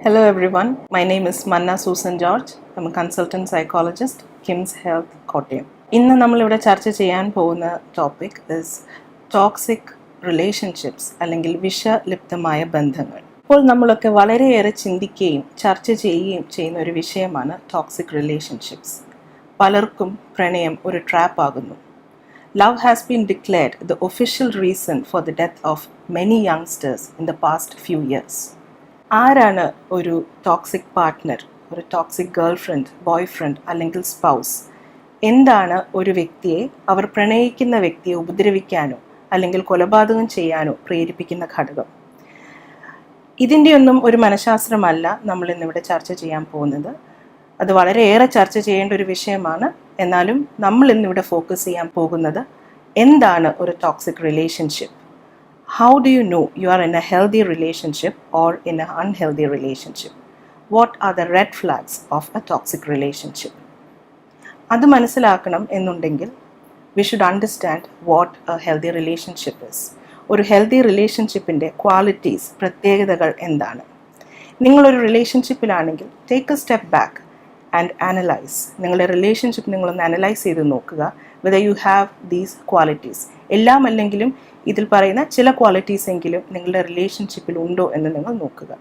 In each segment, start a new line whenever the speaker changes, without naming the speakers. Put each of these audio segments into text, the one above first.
Hello everyone, my name is Manna Susan George. I'm a consultant psychologist, KIMS Health, Kottayam. ഇന്ന് നമ്മളിവിടെ ചർച്ച ചെയ്യാൻ പോകുന്ന ടോപ്പിക് ഇസ് ടോക്സിക് റിലേഷൻഷിപ്സ് അല്ലെങ്കിൽ വിഷലിപ്തമായ ബന്ധങ്ങൾ. ഇപ്പോൾ നമ്മളൊക്കെ വളരെയേറെ ചിന്തിക്കുകയും ചർച്ച ചെയ്യുകയും ചെയ്യുന്ന ഒരു വിഷയമാണ് ടോക്സിക് റിലേഷൻഷിപ്സ്. പലർക്കും പ്രണയം ഒരു ട്രാപ്പ് ആകുന്നു. Love has been declared the official reason for the death of many youngsters in the past few years. ആരാണ് ഒരു ടോക്സിക് പാർട്ട്ണർ, ഒരു ടോക്സിക് ഗേൾഫ്രണ്ട്, ബോയ്ഫ്രണ്ട് അല്ലെങ്കിൽ സ്പൗസ്? എന്താണ് ഒരു വ്യക്തിയെ, അവർ പ്രണയിക്കുന്ന വ്യക്തിയെ ഉപദ്രവിക്കാനോ അല്ലെങ്കിൽ കൊലപാതകം ചെയ്യാനോ പ്രേരിപ്പിക്കുന്ന ഘടകം? ഇതിൻ്റെയൊന്നും ഒരു മനഃശാസ്ത്രമല്ല നമ്മൾ ഇന്നിവിടെ ചർച്ച ചെയ്യാൻ പോകുന്നത്. അത് വളരെയേറെ ചർച്ച ചെയ്യേണ്ട ഒരു വിഷയമാണ്. എന്നാലും നമ്മൾ ഇന്നിവിടെ ഫോക്കസ് ചെയ്യാൻ പോകുന്നത് എന്താണ് ഒരു toxic relationship. How do you know you are in a healthy relationship or in an unhealthy relationship? What are the red flags of a toxic relationship? അത് മനസ്സിലാക്കണം എന്നുണ്ടെങ്കിൽ we should understand what a healthy relationship is. ഒരു healthy റിലേഷൻഷിപ്പിൻ്റെ qualities, പ്രത്യേകതകൾ എന്താണ്? നിങ്ങളൊരു റിലേഷൻഷിപ്പിലാണെങ്കിൽ take a step back and analyse. നിങ്ങളുടെ റിലേഷൻഷിപ്പ് നിങ്ങളൊന്ന് അനലൈസ് ചെയ്ത് നോക്കുക. whether you have these qualities. എല്ലാം അല്ലെങ്കിലും ഇതിൽ പറയുന്ന ചില ക്വാളിറ്റീസ് എങ്കിലും നിങ്ങളുടെ റിലേഷൻഷിപ്പിൽ ഉണ്ടോ എന്ന് നിങ്ങൾ നോക്കുക.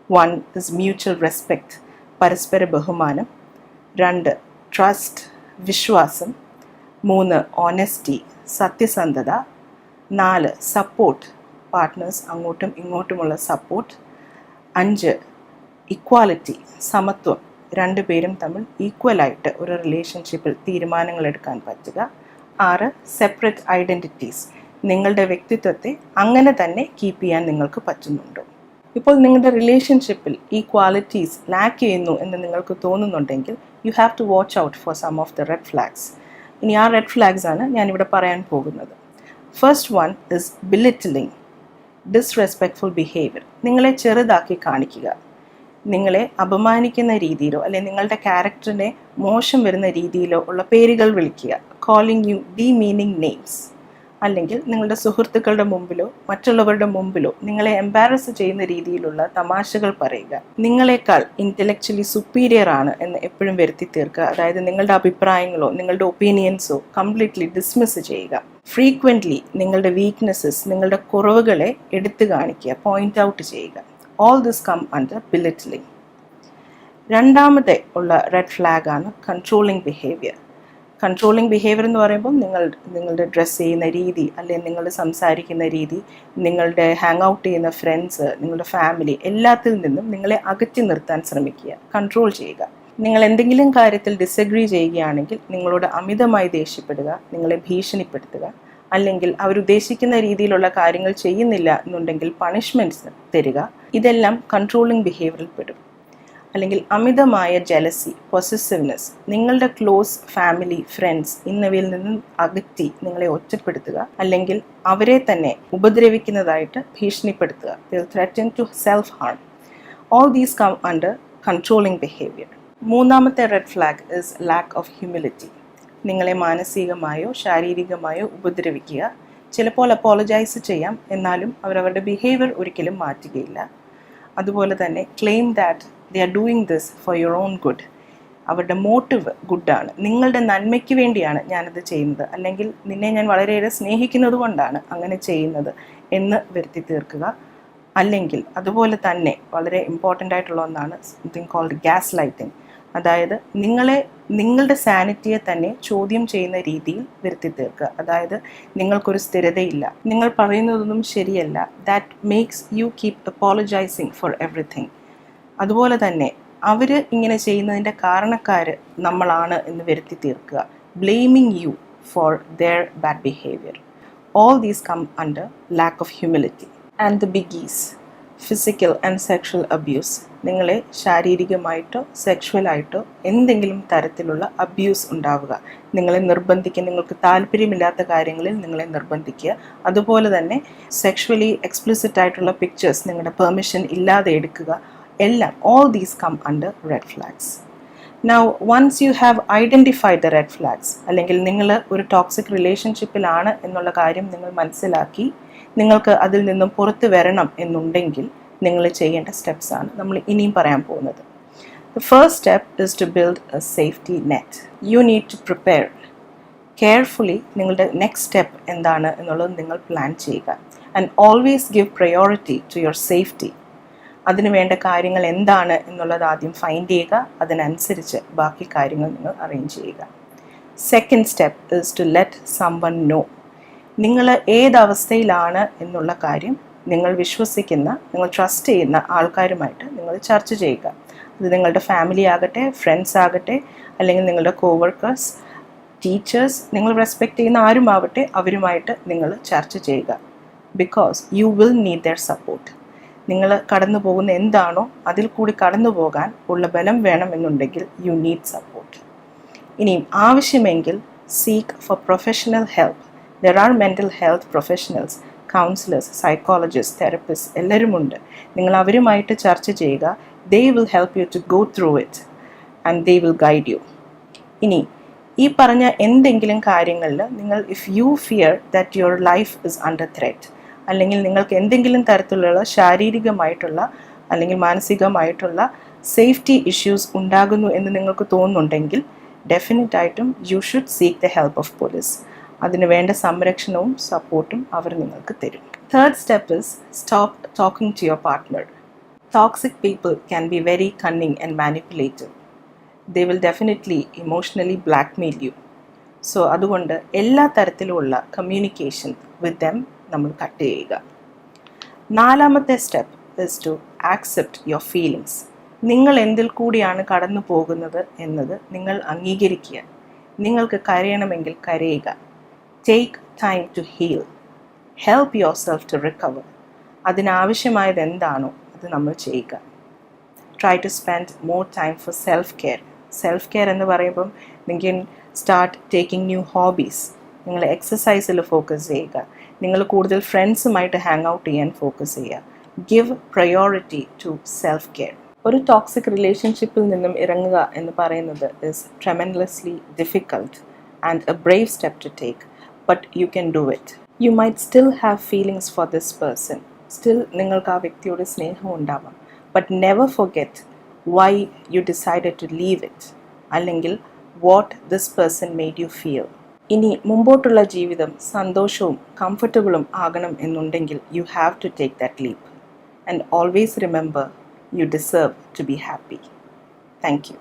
1 is mutual respect, പരസ്പര ബഹുമാനം. 2 trust, വിശ്വാസം. 3 honesty, സത്യസന്ധത. 4 support, പാർട്ട്നേഴ്സ് അങ്ങോട്ടും ഇങ്ങോട്ടുമുള്ള സപ്പോർട്ട്. 5 equality, സമത്വം, രണ്ടുപേരും തമ്മിൽ ഈക്വലായിട്ട് ഒരു റിലേഷൻഷിപ്പിൽ തീരുമാനങ്ങൾ എടുക്കാൻ പറ്റുക. 6 സെപ്പറേറ്റ് ഐഡൻറ്റിറ്റീസ്, നിങ്ങളുടെ വ്യക്തിത്വത്തെ അങ്ങനെ തന്നെ കീപ്പ് ചെയ്യാൻ നിങ്ങൾക്ക് പറ്റുന്നുണ്ടോ? ഇപ്പോൾ നിങ്ങളുടെ റിലേഷൻഷിപ്പിൽ ഈ ക്വാളിറ്റീസ് ലാക്ക് ചെയ്യുന്നു എന്ന് നിങ്ങൾക്ക് തോന്നുന്നുണ്ടെങ്കിൽ you have to watch out for some of the red flags. ഇനി ആ റെഡ് ഫ്ലാഗ്സ് ആണ് ഞാനിവിടെ പറയാൻ പോകുന്നത്. First one is belittling, disrespectful behaviour. നിങ്ങളെ ചെറുതാക്കി കാണിക്കുക, നിങ്ങളെ അപമാനിക്കുന്ന രീതിയിലോ അല്ലെങ്കിൽ നിങ്ങളുടെ ക്യാരക്ടറിനെ മോശം വരുന്ന രീതിയിലോ ഉള്ള പേരുകൾ വിളിക്കുക. Calling you demeaning names. അല്ലെങ്കിൽ നിങ്ങളുടെ സുഹൃത്തുക്കളുടെ മുമ്പിലോ മറ്റുള്ളവരുടെ മുമ്പിലോ നിങ്ങളെ എംബാരസ് ചെയ്യുന്ന രീതിയിലുള്ള തമാശകൾ പറയുക. നിങ്ങളെക്കാൾ ഇൻ്റലക്ച്വലി സുപ്പീരിയർ ആണ് എന്ന് എപ്പോഴും വരുത്തി തീർക്കുക. അതായത് നിങ്ങളുടെ അഭിപ്രായങ്ങളോ നിങ്ങളുടെ ഒപ്പീനിയൻസോ കംപ്ലീറ്റ്ലി ഡിസ്മിസ് ചെയ്യുക. ഫ്രീക്വൻ്റ്ലി നിങ്ങളുടെ വീക്ക്നെസ്സസ്, നിങ്ങളുടെ കുറവുകളെ എടുത്തു കാണിക്കുക, പോയിന്റ് ഔട്ട് ചെയ്യുക. All this come under belittling. രണ്ടാമത്തെ ഉള്ള റെഡ് ഫ്ലാഗ് ആണ് കൺട്രോളിങ് ബിഹേവിയർ. കൺട്രോളിങ് ബിഹേവിയർ എന്ന് പറയുമ്പോൾ നിങ്ങളുടെ ഡ്രസ്സ് ചെയ്യുന്ന രീതി, അല്ലെങ്കിൽ നിങ്ങൾ സംസാരിക്കുന്ന രീതി, നിങ്ങളുടെ ഹാങ് ഔട്ട് ചെയ്യുന്ന ഫ്രണ്ട്സ്, നിങ്ങളുടെ ഫാമിലി, എല്ലാത്തിൽ നിന്നും നിങ്ങളെ അകറ്റി നിർത്താൻ ശ്രമിക്കുക, കൺട്രോൾ ചെയ്യുക. നിങ്ങൾ എന്തെങ്കിലും കാര്യത്തിൽ ഡിസഗ്രി ചെയ്യുകയാണെങ്കിൽ നിങ്ങളോട് അമിതമായി ദേഷ്യപ്പെടുക, നിങ്ങളെ ഭീഷണിപ്പെടുത്തുക, അല്ലെങ്കിൽ അവരുദ്ദേശിക്കുന്ന രീതിയിലുള്ള കാര്യങ്ങൾ ചെയ്യുന്നില്ല എന്നുണ്ടെങ്കിൽ പണിഷ്മെൻറ്റ്സ് തരിക. ഇതെല്ലാം കൺട്രോളിങ് ബിഹേവിയറിൽ പെടും. അല്ലെങ്കിൽ അമിതമായ ജലസി, പൊസസീവ്നെസ്, നിങ്ങളുടെ ക്ലോസ് ഫാമിലി, ഫ്രണ്ട്സ് എന്നിവയിൽ നിന്നും അകറ്റി നിങ്ങളെ ഒറ്റപ്പെടുത്തുക, അല്ലെങ്കിൽ അവരെ തന്നെ ഉപദ്രവിക്കുന്നതായിട്ട് ഭീഷണിപ്പെടുത്തുക. They threaten to self-harm. All these come under controlling behavior. മൂന്നാമത്തെ red flag is lack of humility. നിങ്ങളെ മാനസികമായോ ശാരീരികമായോ ഉപദ്രവിക്കുക. ചിലപ്പോൾ അപ്പോളജൈസ് ചെയ്യാം, എന്നാലും അവരവരുടെ ബിഹേവിയർ ഒരിക്കലും മാറ്റുകയില്ല. അതുപോലെ തന്നെ claim that they are doing this for your own good. അവരുടെ മോട്ടീവ് ഗുഡാണ്, നിങ്ങളുടെ നന്മയ്ക്ക് വേണ്ടിയാണ് ഞാനത് ചെയ്യുന്നത്, അല്ലെങ്കിൽ നിന്നെ ഞാൻ വളരെയേറെ സ്നേഹിക്കുന്നത് കൊണ്ടാണ് അങ്ങനെ ചെയ്യുന്നത് എന്ന് വരുത്തി തീർക്കുക. അല്ലെങ്കിൽ അതുപോലെ തന്നെ വളരെ ഇമ്പോർട്ടൻ്റ് ആയിട്ടുള്ള ഒന്നാണ് സംതിങ് കോൾഡ് ഗ്യാസ് ലൈറ്റിംഗ്. അതായത് നിങ്ങളുടെ സാനിറ്റിയെ തന്നെ ചോദ്യം ചെയ്യുന്ന രീതിയിൽ വരുത്തി തീർക്കുക. അതായത് നിങ്ങൾക്കൊരു സ്ഥിരതയില്ല, നിങ്ങൾ പറയുന്നതൊന്നും ശരിയല്ല, that makes you keep apologising for everything. അതുപോലെ തന്നെ അവർ ഇങ്ങനെ ചെയ്യുന്നതിൻ്റെ കാരണക്കാർ നമ്മളാണ് എന്ന് വരുത്തി തീർക്കുക, blaming you for their bad behaviour. All these come under lack of humility. And the biggies, physical and sexual abuse. നിങ്ങളെ ശാരീരികമായിട്ടോ സെക്ഷുവലായിട്ടോ എന്തെങ്കിലും തരത്തിലുള്ള അബ്യൂസ് ഉണ്ടാവുക, നിങ്ങളെ നിർബന്ധിക്കുക, നിങ്ങൾക്ക് താല്പര്യമില്ലാത്ത കാര്യങ്ങളിൽ നിങ്ങളെ നിർബന്ധിക്കുക. അതുപോലെ തന്നെ സെക്ഷുവലി എക്സ്പ്ലിസിറ്റ് ആയിട്ടുള്ള പിക്ചേഴ്സ് നിങ്ങളുടെ പെർമിഷൻ ഇല്ലാതെ എടുക്കുക. എല്ലാം all these come under red flags. Now once you have identified the red flags, അല്ലെങ്കിൽ നിങ്ങൾ ഒരു ടോക്സിക് റിലേഷൻഷിപ്പിലാണ് എന്നുള്ള കാര്യം നിങ്ങൾ മനസ്സിലാക്കി നിങ്ങൾക്ക് അതിൽ നിന്നും പുറത്തു വരണം എന്നുണ്ടെങ്കിൽ നിങ്ങൾ ചെയ്യേണ്ട സ്റ്റെപ്സാണ് നമ്മൾ ഇനിയും പറയാൻ പോകുന്നത്. The first step is to build a safety net. You need to prepare. Carefully നിങ്ങളുടെ നെക്സ്റ്റ് സ്റ്റെപ്പ് എന്താണ് എന്നുള്ളത് നിങ്ങൾ പ്ലാൻ ചെയ്യുക. And always give priority to your safety. അതിന് വേണ്ട കാര്യങ്ങൾ എന്താണ് എന്നുള്ളത് ആദ്യം ഫൈൻഡ് ചെയ്യുക, അതിനനുസരിച്ച് ബാക്കി കാര്യങ്ങൾ നിങ്ങൾ അറേഞ്ച് ചെയ്യുക. Second step is to let someone know. നിങ്ങൾ ഏതവസ്ഥയിലാണ് എന്നുള്ള കാര്യം നിങ്ങൾ വിശ്വസിക്കുന്ന, നിങ്ങൾ ട്രസ്റ്റ് ചെയ്യുന്ന ആൾക്കാരുമായിട്ട് നിങ്ങൾ ചർച്ച ചെയ്യുക. അത് നിങ്ങളുടെ ഫാമിലി ആകട്ടെ, ഫ്രണ്ട്സ് ആകട്ടെ, അല്ലെങ്കിൽ നിങ്ങളുടെ കോവർക്കേഴ്സ്, ടീച്ചേഴ്സ്, നിങ്ങൾ റെസ്പെക്റ്റ് ചെയ്യുന്ന ആരുമാവട്ടെ, അവരുമായിട്ട് നിങ്ങൾ ചർച്ച ചെയ്യുക. Because you will need their support. നിങ്ങൾ കടന്നു പോകുന്ന എന്താണോ അതിൽ കൂടി കടന്നു പോകാൻ ഉള്ള ബലം വേണമെന്നുണ്ടെങ്കിൽ യു നീഡ് സപ്പോർട്ട്. ഇനിയും ആവശ്യമെങ്കിൽ seek for professional help. There are mental health professionals, counsellors, psychologist, therapist എല്ലാവരുമുണ്ട്. നിങ്ങൾ അവരുമായിട്ട് ചർച്ച ചെയ്യുക. They will help you to go through it and they will guide you. ഇനി ഈ പറഞ്ഞ എന്തെങ്കിലും കാര്യങ്ങളിൽ നിങ്ങൾ if you fear that your life is under threat, അല്ലെങ്കിൽ നിങ്ങൾക്ക് എന്തെങ്കിലും തരത്തിലുള്ള ശാരീരികമായിട്ടുള്ള അല്ലെങ്കിൽ മാനസികമായിട്ടുള്ള സേഫ്റ്റി ഇഷ്യൂസ് ഉണ്ടാകുന്നു എന്ന് നിങ്ങൾക്ക് തോന്നുന്നുണ്ടെങ്കിൽ ഡെഫിനറ്റായിട്ടും you should seek the help of police. അതിന് വേണ്ട സംരക്ഷണവും സപ്പോർട്ടും അവർ നിങ്ങൾക്ക് തരും. Third step is stop talking to your partner. Toxic people can be very cunning and manipulative. They will definitely emotionally blackmail you. So അതുകൊണ്ട് എല്ലാ തരത്തിലുമുള്ള കമ്മ്യൂണിക്കേഷൻ വിത്ത് ദം നമ്മൾ കട്ട് ചെയ്യുക. നാലാമത്തെ step is to accept your feelings. നിങ്ങൾ എന്തിൽ കൂടിയാണ് കടന്നു പോകുന്നത് എന്നത് നിങ്ങൾ അംഗീകരിക്കുക. നിങ്ങൾക്ക് കരയണമെങ്കിൽ കരയുക. Take time to heal. Help yourself to recover. അതിനാവശ്യമായത് എന്താണോ അത് നമ്മൾ ചെയ്യുക. Try to spend more time for self care. Self care എന്ന് പറയുമ്പം നിങ്ങൾ സ്റ്റാർട്ട് ടേക്കിംഗ് ന്യൂ ഹോബീസ്. നിങ്ങൾ എക്സസൈസിൽ ഫോക്കസ് ചെയ്യുക. നിങ്ങൾ കൂടുതൽ ഫ്രണ്ട്സുമായിട്ട് ഹാങ് ഔട്ട് ചെയ്യാൻ ഫോക്കസ് ചെയ്യുക. Give priority to self care. ഒരു ടോക്സിക് റിലേഷൻഷിപ്പിൽ നിന്നും ഇറങ്ങുക എന്ന് പറയുന്നത് is tremendously difficult and a brave step to take, but you can do it. You might still have feelings for this person. Still നിങ്ങൾക്ക് ആ വ്യക്തിയോട് സ്നേഹം ഉണ്ടാവാം. But never forget why you decided to leave it, അല്ലെങ്കിൽ what this person made you feel. ഇനി മുമ്പോട്ടുള്ള ജീവിതം സന്തോഷവും കംഫർട്ടബിളും ആകണം എന്നുണ്ടെങ്കിൽ you have to take that leap. And always remember, you deserve to be happy. Thank U.